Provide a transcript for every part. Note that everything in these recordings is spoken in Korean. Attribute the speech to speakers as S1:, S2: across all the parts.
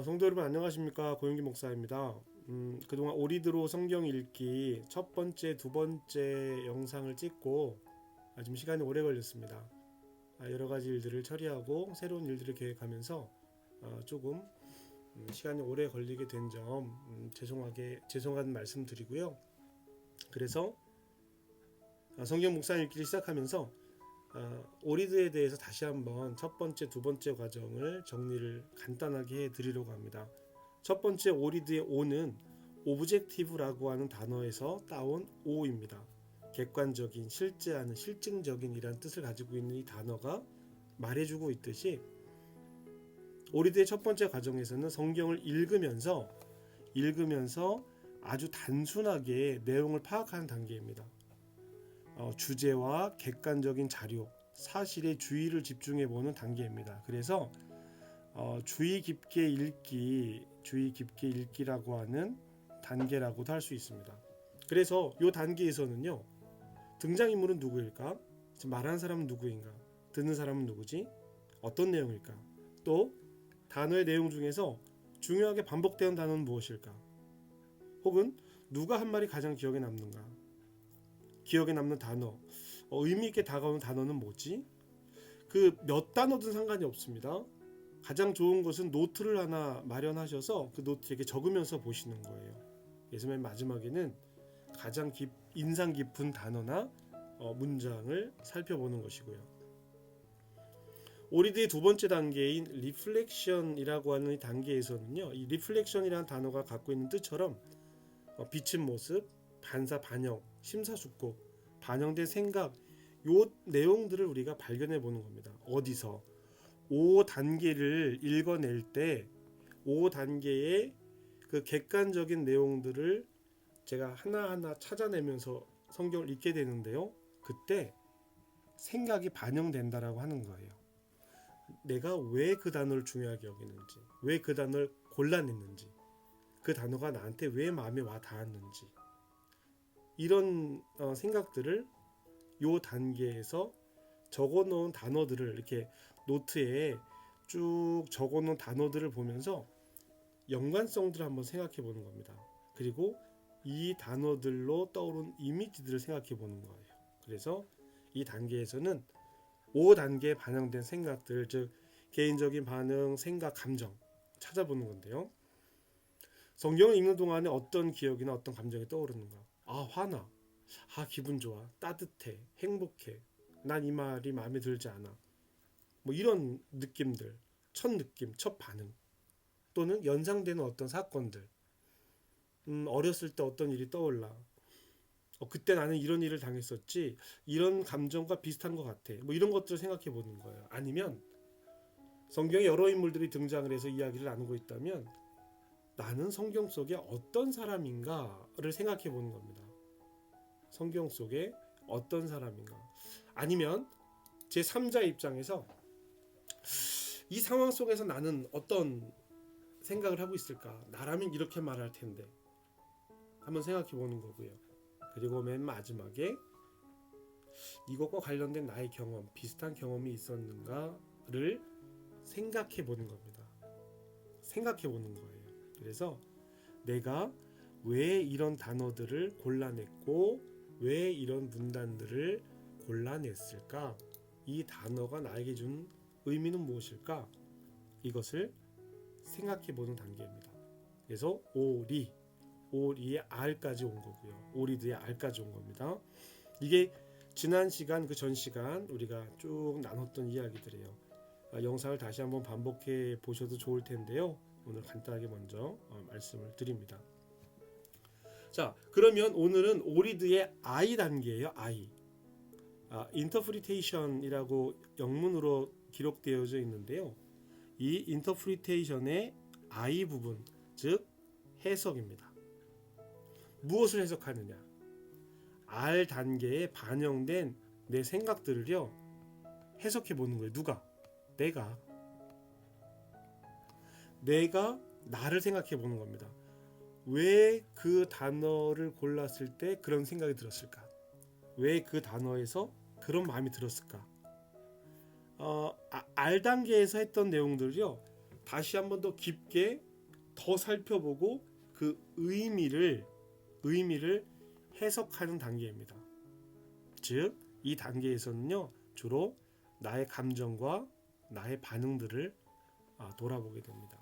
S1: 성도 여러분 안녕하십니까? 고영기 목사입니다. 그동안 오리드로 성경 읽기 첫 번째, 두 번째 영상을 찍고 좀 시간이 오래 걸렸습니다. 여러 가지 일들을 처리하고 새로운 일들을 계획하면서 조금 시간이 오래 걸리게 된 점 죄송한 말씀 드리고요. 그래서 성경 묵상 읽기를 시작하면서 오리드에 대해서 다시 한번 첫 번째, 두 번째 과정을 정리를 간단하게 해드리려고 합니다. 첫 번째 오리드의 O는 오브젝티브라고 하는 단어에서 따온 O입니다. 객관적인, 실제하는, 실증적인 이란 뜻을 가지고 있는 이 단어가 말해주고 있듯이 오리드의 첫 번째 과정에서는 성경을 읽으면서 아주 단순하게 내용을 파악하는 단계입니다. 주제와 객관적인 자료, 사실의 주의를 집중해보는 단계입니다. 그래서 주의 깊게 읽기라고 하는 단계라고도 할 수 있습니다. 그래서 이 단계에서는요, 등장인물은 누구일까? 지금 말하는 사람은 누구인가? 듣는 사람은 누구지? 어떤 내용일까? 또 단어의 내용 중에서 중요하게 반복되는 단어는 무엇일까? 혹은 누가 한 말이 가장 기억에 남는가? 기억에 남는 단어, 의미 있게 다가오는 단어는 뭐지? 그 몇 단어든 상관이 없습니다. 가장 좋은 것은 노트를 하나 마련하셔서 그 노트에 적으면서 보시는 거예요. 그래서 맨 마지막에는 가장 인상 깊은 단어나 문장을 살펴보는 것이고요. 오리드의 두 번째 단계인 리플렉션이라고 하는 이 단계에서는요, 이 리플렉션이라는 단어가 갖고 있는 뜻처럼 비친 모습, 반사, 반영, 심사숙고, 반영된 생각, 요 내용들을 우리가 발견해 보는 겁니다. 어디서? 5단계를 읽어낼 때 5단계의 그 객관적인 내용들을 제가 하나하나 찾아내면서 성경을 읽게 되는데요. 그때 생각이 반영된다라고 하는 거예요. 내가 왜 그 단어를 중요하게 여기는지, 왜 그 단어를 골라냈는지, 그 단어가 나한테 왜 마음에 와 닿았는지, 이런 생각들을 요 단계에서 적어놓은 단어들을 이렇게 노트에 쭉 적어놓은 단어들을 보면서 연관성들을 한번 생각해 보는 겁니다. 그리고 이 단어들로 떠오른 이미지들을 생각해 보는 거예요. 그래서 이 단계에서는 5단계에 반영된 생각들, 즉 개인적인 반응, 생각, 감정 찾아보는 건데요. 성경을 읽는 동안에 어떤 기억이나 어떤 감정이 떠오르는가? 화나. 기분 좋아. 따뜻해. 행복해. 난 이 말이 마음에 들지 않아. 뭐 이런 느낌들, 첫 느낌, 첫 반응, 또는 연상되는 어떤 사건들. 어렸을 때 어떤 일이 떠올라. 그때 나는 이런 일을 당했었지. 이런 감정과 비슷한 것 같아. 뭐 이런 것들을 생각해 보는 거예요. 아니면 성경에 여러 인물들이 등장을 해서 이야기를 나누고 있다면 나는 성경 속에 어떤 사람인가를 생각해 보는 겁니다. 성경 속에 어떤 사람인가. 아니면 제 3자 입장에서 이 상황 속에서 나는 어떤 생각을 하고 있을까? 나라면 이렇게 말할 텐데. 한번 생각해 보는 거고요. 그리고 맨 마지막에 이것과 관련된 나의 경험, 비슷한 경험이 있었는가를 생각해 보는 겁니다. 생각해 보는 거예요. 그래서 내가 왜 이런 단어들을 골라냈고 왜 이런 문단들을 골라냈을까? 이 단어가 나에게 준 의미는 무엇일까? 이것을 생각해 보는 단계입니다. 그래서 오리의 R까지 온 거고요. 오리드의 R까지 온 겁니다. 이게 지난 시간, 그 전 시간 우리가 쭉 나눴던 이야기들이에요. 영상을 다시 한번 반복해 보셔도 좋을 텐데요. 오늘 간단하게 먼저 말씀을 드립니다. 자, 그러면 오늘은 오리드의 I 단계예요. I. 인터프리테이션이라고 영문으로 기록되어져 있는데요. 이 인터프리테이션의 I 부분, 즉 해석입니다. 무엇을 해석하느냐? R 단계에 반영된 내 생각들을요 해석해 보는 거예요. 누가? 내가 나를 생각해 보는 겁니다. 왜 그 단어를 골랐을 때 그런 생각이 들었을까? 왜 그 단어에서 그런 마음이 들었을까? R 단계에서 했던 내용들을요 다시 한번 더 깊게 더 살펴보고 그 의미를 해석하는 단계입니다. 즉, 이 단계에서는요, 주로 나의 감정과 나의 반응들을 돌아보게 됩니다.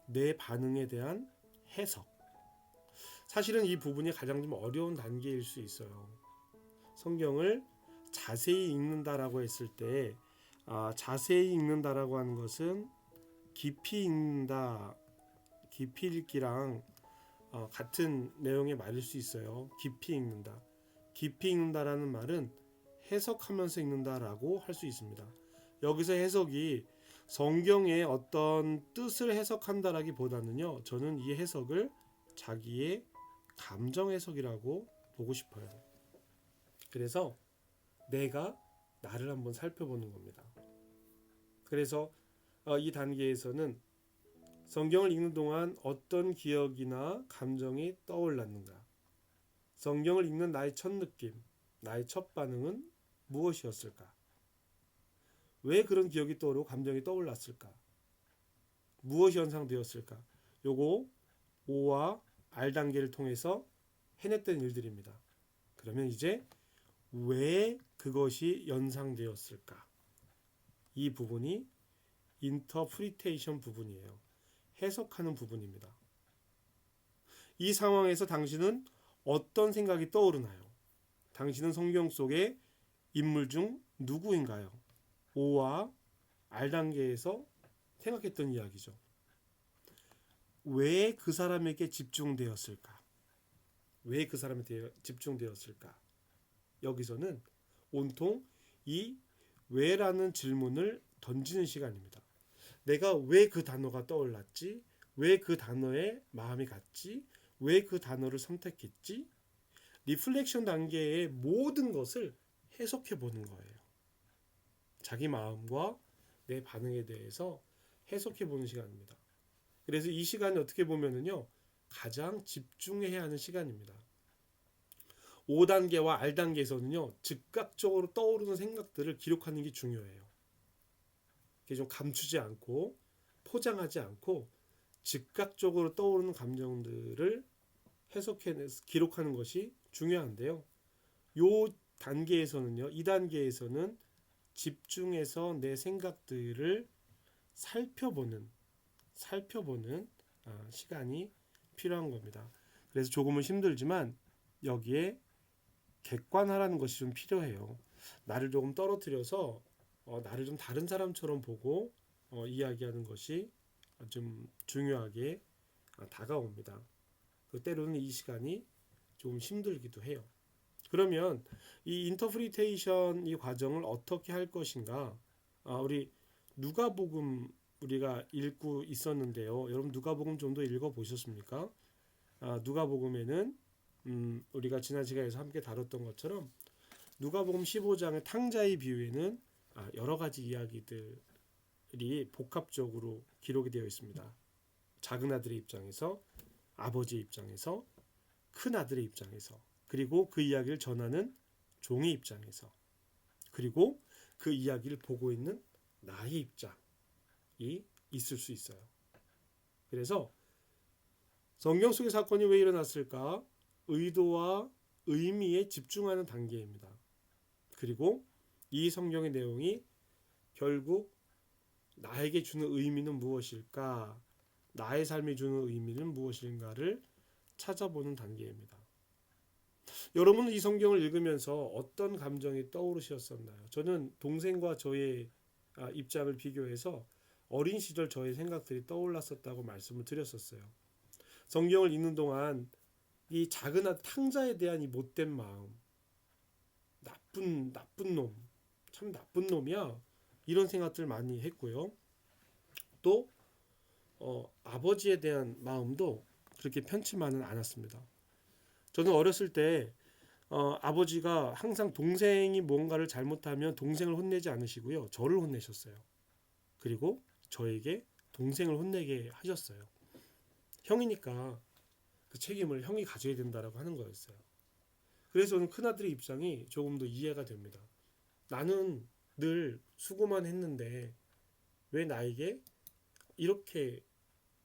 S1: 내 반응에 대한 해석. 사실은 이 부분이 가장 좀 어려운 단계일 수 있어요. 성경을 자세히 읽는다라고 했을 때, 자세히 읽는다라고 하는 것은 깊이 읽는다, 깊이 읽기랑 같은 내용의 말일 수 있어요. 깊이 읽는다. 깊이 읽는다라는 말은 해석하면서 읽는다라고 할 수 있습니다. 여기서 해석이 성경의 어떤 뜻을 해석한다라기보다는요, 저는 이 해석을 자기의 감정 해석이라고 보고 싶어요. 그래서 내가 나를 한번 살펴보는 겁니다. 그래서 이 단계에서는 성경을 읽는 동안 어떤 기억이나 감정이 떠올랐는가? 성경을 읽는 나의 첫 느낌, 나의 첫 반응은 무엇이었을까? 왜 그런 기억이 떠오르고 감정이 떠올랐을까? 무엇이 연상되었을까? 요거 O와 R 단계를 통해서 해냈던 일들입니다. 그러면 이제 왜 그것이 연상되었을까? 이 부분이 인터프리테이션 부분이에요. 해석하는 부분입니다. 이 상황에서 당신은 어떤 생각이 떠오르나요? 당신은 성경 속의 인물 중 누구인가요? O와 R 단계에서 생각했던 이야기죠. 왜 그 사람에게 집중되었을까? 왜 그 사람에 집중되었을까? 여기서는 온통 이 왜라는 질문을 던지는 시간입니다. 내가 왜 그 단어가 떠올랐지? 왜 그 단어에 마음이 갔지? 왜 그 단어를 선택했지? 리플렉션 단계의 모든 것을 해석해 보는 거예요. 자기 마음과 내 반응에 대해서 해석해 보는 시간입니다. 그래서 이 시간이 어떻게 보면은요, 가장 집중해야 하는 시간입니다. 5단계와 R단계에서는요, 즉각적으로 떠오르는 생각들을 기록하는 게 중요해요. 이게 좀 감추지 않고 포장하지 않고 즉각적으로 떠오르는 감정들을 해석해내서 기록하는 것이 중요한데요. 요 단계에서는요, 이 단계에서는 집중해서 내 생각들을 살펴보는 시간이 필요한 겁니다. 그래서 조금은 힘들지만 여기에 객관화라는 것이 좀 필요해요. 나를 조금 떨어뜨려서 나를 좀 다른 사람처럼 보고 이야기하는 것이 좀 중요하게 다가옵니다. 때로는 이 시간이 좀 힘들기도 해요. 그러면 이 인터프리테이션 이 과정을 어떻게 할 것인가? 우리 누가복음 우리가 읽고 있었는데요. 여러분 누가복음 좀 더 읽어 보셨습니까? 누가복음에는 우리가 지난 시간에서 함께 다뤘던 것처럼 누가복음 15장의 탕자의 비유에는 여러 가지 이야기들이 복합적으로 기록이 되어 있습니다. 작은 아들의 입장에서, 아버지의 입장에서, 큰 아들의 입장에서, 그리고 그 이야기를 전하는 종의 입장에서, 그리고 그 이야기를 보고 있는 나의 입장이 있을 수 있어요. 그래서 성경 속의 사건이 왜 일어났을까? 의도와 의미에 집중하는 단계입니다. 그리고 이 성경의 내용이 결국 나에게 주는 의미는 무엇일까? 나의 삶이 주는 의미는 무엇인가를 찾아보는 단계입니다. 여러분은 이 성경을 읽으면서 어떤 감정이 떠오르셨었나요? 저는 동생과 저의 입장을 비교해서 어린 시절 저의 생각들이 떠올랐었다고 말씀을 드렸었어요. 성경을 읽는 동안 이 작은 탕자에 대한 이 못된 마음, 나쁜 놈, 참 나쁜 놈이야, 이런 생각들 많이 했고요. 또 아버지에 대한 마음도 그렇게 편치만은 않았습니다. 저는 어렸을 때 아버지가 항상 동생이 뭔가를 잘못하면 동생을 혼내지 않으시고요, 저를 혼내셨어요. 그리고 저에게 동생을 혼내게 하셨어요. 형이니까 그 책임을 형이 가져야 된다라고 하는 거였어요. 그래서 저는 큰아들의 입장이 조금 더 이해가 됩니다. 나는 늘 수고만 했는데 왜 나에게 이렇게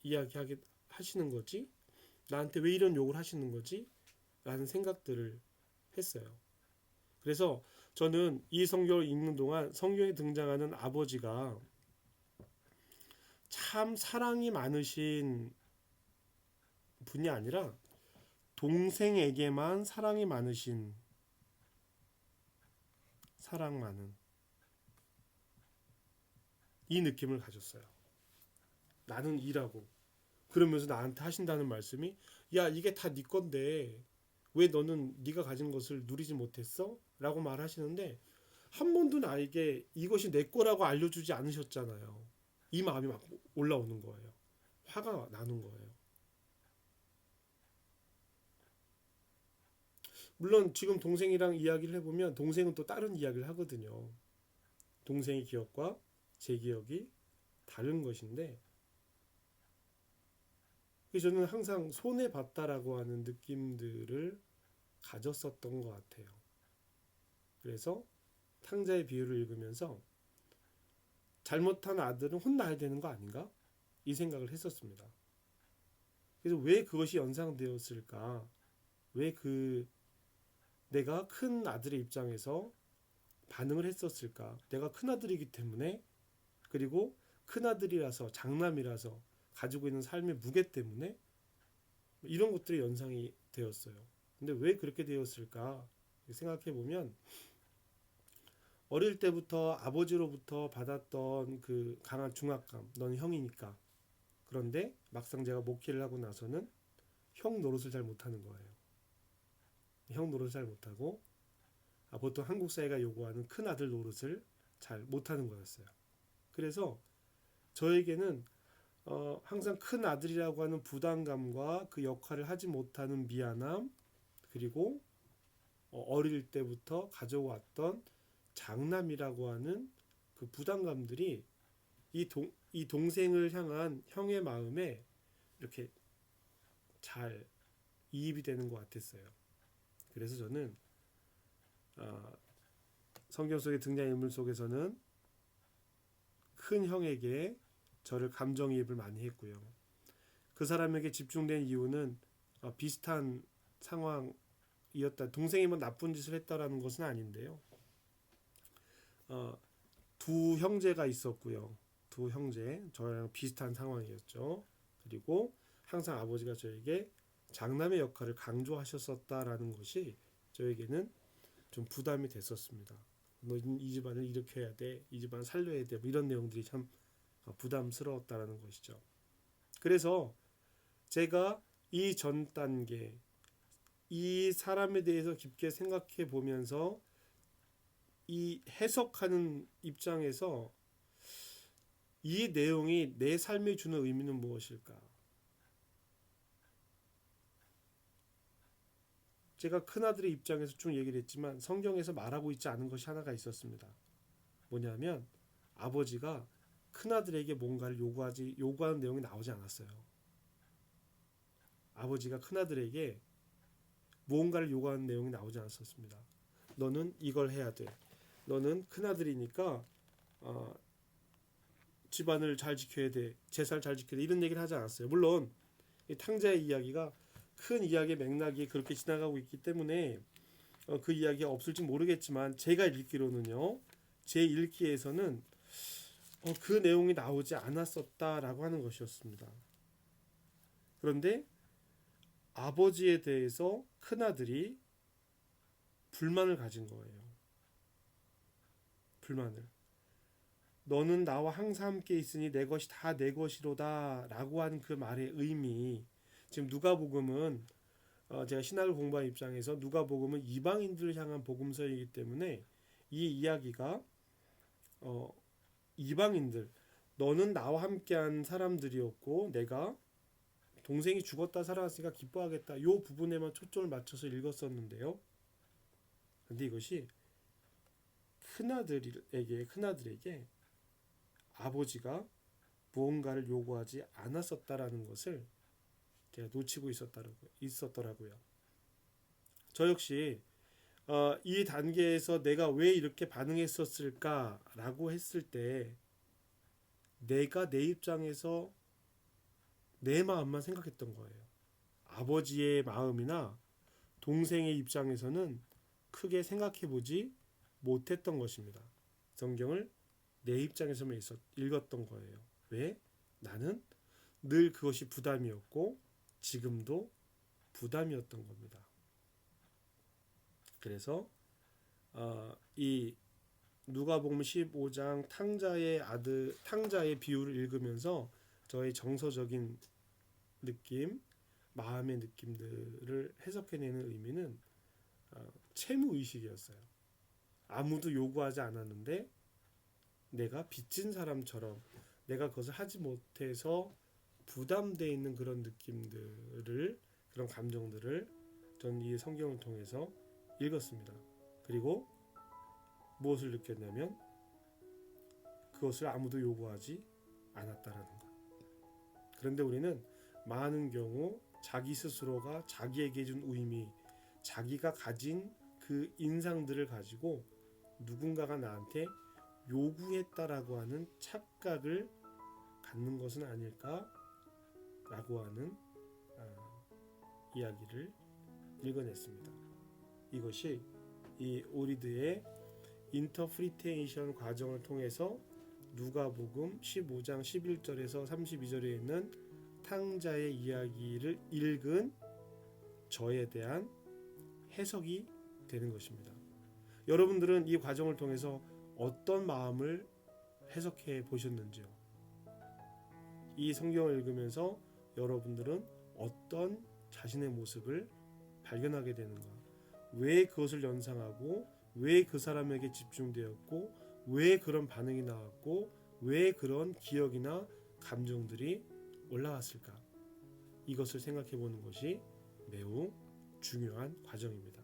S1: 이야기하게 하시는 거지? 나한테 왜 이런 욕을 하시는 거지? 라는 생각들을 했어요. 그래서 저는 이 성경을 읽는 동안 성경에 등장하는 아버지가 참 사랑이 많으신 분이 아니라 동생에게만 사랑이 많으신, 사랑 많은, 이 느낌을 가졌어요. 나는 일하고 그러면서 나한테 하신다는 말씀이, 야 이게 다 네 건데 왜 너는 네가 가진 것을 누리지 못했어? 라고 말하시는데 한 번도 나에게 이것이 내 거라고 알려주지 않으셨잖아요. 이 마음이 막 올라오는 거예요. 화가 나는 거예요. 물론 지금 동생이랑 이야기를 해보면 동생은 또 다른 이야기를 하거든요. 동생의 기억과 제 기억이 다른 것인데, 저는 항상 손해봤다라고 하는 느낌들을 가졌었던 것 같아요. 그래서 탕자의 비유를 읽으면서 잘못한 아들은 혼나야 되는 거 아닌가? 이 생각을 했었습니다. 그래서 왜 그것이 연상되었을까? 왜 내가 큰 아들의 입장에서 반응을 했었을까? 내가 큰 아들이기 때문에, 그리고 큰 아들이라서, 장남이라서 가지고 있는 삶의 무게 때문에 이런 것들이 연상이 되었어요. 근데 왜 그렇게 되었을까 생각해 보면, 어릴 때부터 아버지로부터 받았던 그 강한 중압감, 넌 형이니까. 그런데 막상 제가 목회를 하고 나서는 형 노릇을 잘 못하는 거예요. 형 노릇을 잘 못하고, 보통 한국 사회가 요구하는 큰 아들 노릇을 잘 못하는 거였어요. 그래서 저에게는 항상 큰 아들이라고 하는 부담감과 그 역할을 하지 못하는 미안함, 그리고 어릴 때부터 가져왔던 장남이라고 하는 그 부담감들이 이 동생을 향한 형의 마음에 이렇게 잘 이입이 되는 것 같았어요. 그래서 저는 성경 속의 등장인물 속에서는 큰 형에게 저를 감정이입을 많이 했고요. 그 사람에게 집중된 이유는 비슷한 상황이었다. 동생이 뭐 나쁜 짓을 했다라는 것은 아닌데요. 두 형제가 있었고요. 두 형제, 저랑 비슷한 상황이었죠. 그리고 항상 아버지가 저에게 장남의 역할을 강조하셨었다라는 것이 저에게는 좀 부담이 됐었습니다. 너 이 집안을 일으켜야 돼, 이 집안 살려야 돼, 뭐 이런 내용들이 참 부담스러웠다라는 것이죠. 그래서 제가 이 전 단계, 이 사람에 대해서 깊게 생각해 보면서 이 해석하는 입장에서 이 내용이 내 삶에 주는 의미는 무엇일까? 제가 큰아들의 입장에서 쭉 얘기를 했지만 성경에서 말하고 있지 않은 것이 하나가 있었습니다. 뭐냐면 아버지가 큰아들에게 뭔가를 요구하는 내용이 나오지 않았어요. 아버지가 큰아들에게 무언가를 요구하는 내용이 나오지 않았습니다. 너는 이걸 해야 돼. 너는 큰아들이니까 집안을 잘 지켜야 돼. 재산을 잘 지켜야 돼. 이런 얘기를 하지 않았어요. 물론 이 탕자의 이야기가 큰 이야기의 맥락이 그렇게 지나가고 있기 때문에 그 이야기가 없을지 모르겠지만 제가 읽기로는요. 제 읽기에서는 그 내용이 나오지 않았었다라고 하는 것이었습니다. 그런데 아버지에 대해서 큰아들이 불만을 가진 거예요. 불만을. 너는 나와 항상 함께 있으니 내 것이 다 내 것이로다 라고 하는 그 말의 의미, 지금 누가복음은 제가 신학을 공부한 입장에서 누가복음은 이방인들을 향한 복음서이기 때문에 이 이야기가 이방인들, 너는 나와 함께한 사람들이었고 내가 동생이 죽었다 살아났으니까 기뻐하겠다, 이 부분에만 초점을 맞춰서 읽었었는데요. 근데 이것이 큰아들에게 아버지가 무언가를 요구하지 않았었다라는 것을 제가 놓치고 있었더라고요. 저 역시 이 단계에서 내가 왜 이렇게 반응했었을까라고 했을 때 내가 내 입장에서 내 마음만 생각했던 거예요. 아버지의 마음이나 동생의 입장에서는 크게 생각해보지 못했던 것입니다. 성경을 내 입장에서만 읽었던 거예요. 왜? 나는 늘 그것이 부담이었고 지금도 부담이었던 겁니다. 그래서 이 누가복음 15장 탕자의 비유를 읽으면서 저의 정서적인 느낌, 마음의 느낌들을 해석해내는 의미는 채무 의식이었어요. 아무도 요구하지 않았는데 내가 빚진 사람처럼 내가 그것을 하지 못해서 부담되어 있는 그런 느낌들을, 그런 감정들을 저는 이 성경을 통해서 읽었습니다. 그리고 무엇을 느꼈냐면 그것을 아무도 요구하지 않았다라는 것. 그런데 우리는 많은 경우 자기 스스로가 자기에게 준 의미, 자기가 가진 그 인상들을 가지고 누군가가 나한테 요구했다라고 하는 착각을 갖는 것은 아닐까라고 하는 이야기를 읽어냈습니다. 이것이 이 오리드의 인터프리테이션 과정을 통해서 누가복음 15장 11절에서 32절에 있는 탕자의 이야기를 읽은 저에 대한 해석이 되는 것입니다. 여러분들은 이 과정을 통해서 어떤 마음을 해석해 보셨는지요? 이 성경을 읽으면서 여러분들은 어떤 자신의 모습을 발견하게 되는가? 왜 그것을 연상하고 왜 그 사람에게 집중되었고 왜 그런 반응이 나왔고 왜 그런 기억이나 감정들이 올라왔을까? 이것을 생각해 보는 것이 매우 중요한 과정입니다.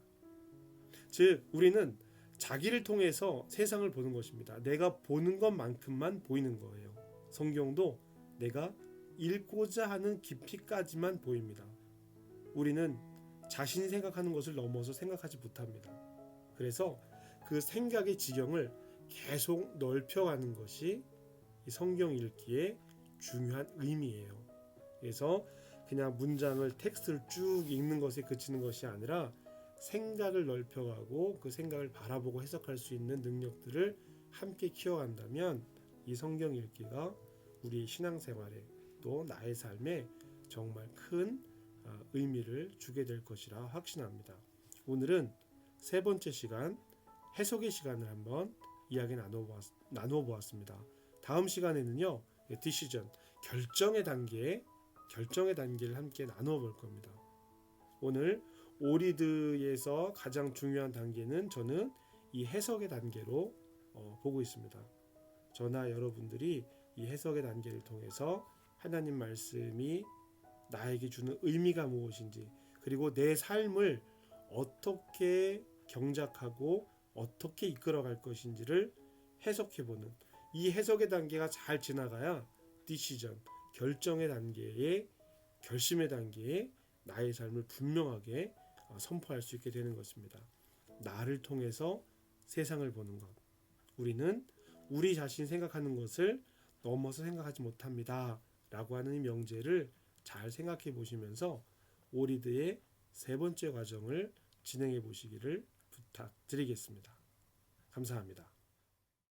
S1: 즉 우리는 자기를 통해서 세상을 보는 것입니다. 내가 보는 것만큼만 보이는 거예요. 성경도 내가 읽고자 하는 깊이까지만 보입니다. 우리는 자신이 생각하는 것을 넘어서 생각하지 못합니다. 그래서 그 생각의 지경을 계속 넓혀가는 것이 이 성경 읽기의 중요한 의미예요. 그래서 그냥 문장을 텍스트를 쭉 읽는 것에 그치는 것이 아니라 생각을 넓혀가고 그 생각을 바라보고 해석할 수 있는 능력들을 함께 키워간다면 이 성경 읽기가 우리 신앙생활에 또 나의 삶에 정말 큰 의미를 주게 될 것이라 확신합니다. 오늘은 세 번째 시간 해석의 시간을 한번 이야기 나누어 보았습니다. 다음 시간에는요, 디시전 결정의 단계를 함께 나누어 볼 겁니다. 오늘 오리드에서 가장 중요한 단계는 저는 이 해석의 단계로 보고 있습니다. 저나 여러분들이 이 해석의 단계를 통해서 하나님 말씀이 나에게 주는 의미가 무엇인지, 그리고 내 삶을 어떻게 경작하고 어떻게 이끌어갈 것인지를 해석해보는 이 해석의 단계가 잘 지나가야 디시전, 결정의 단계에, 결심의 단계에 나의 삶을 분명하게 선포할 수 있게 되는 것입니다. 나를 통해서 세상을 보는 것. 우리는 우리 자신이 생각하는 것을 넘어서 생각하지 못합니다. 라고 하는 이 명제를 잘 생각해 보시면서 오리드의 세 번째 과정을 진행해 보시기를 부탁드리겠습니다. 감사합니다.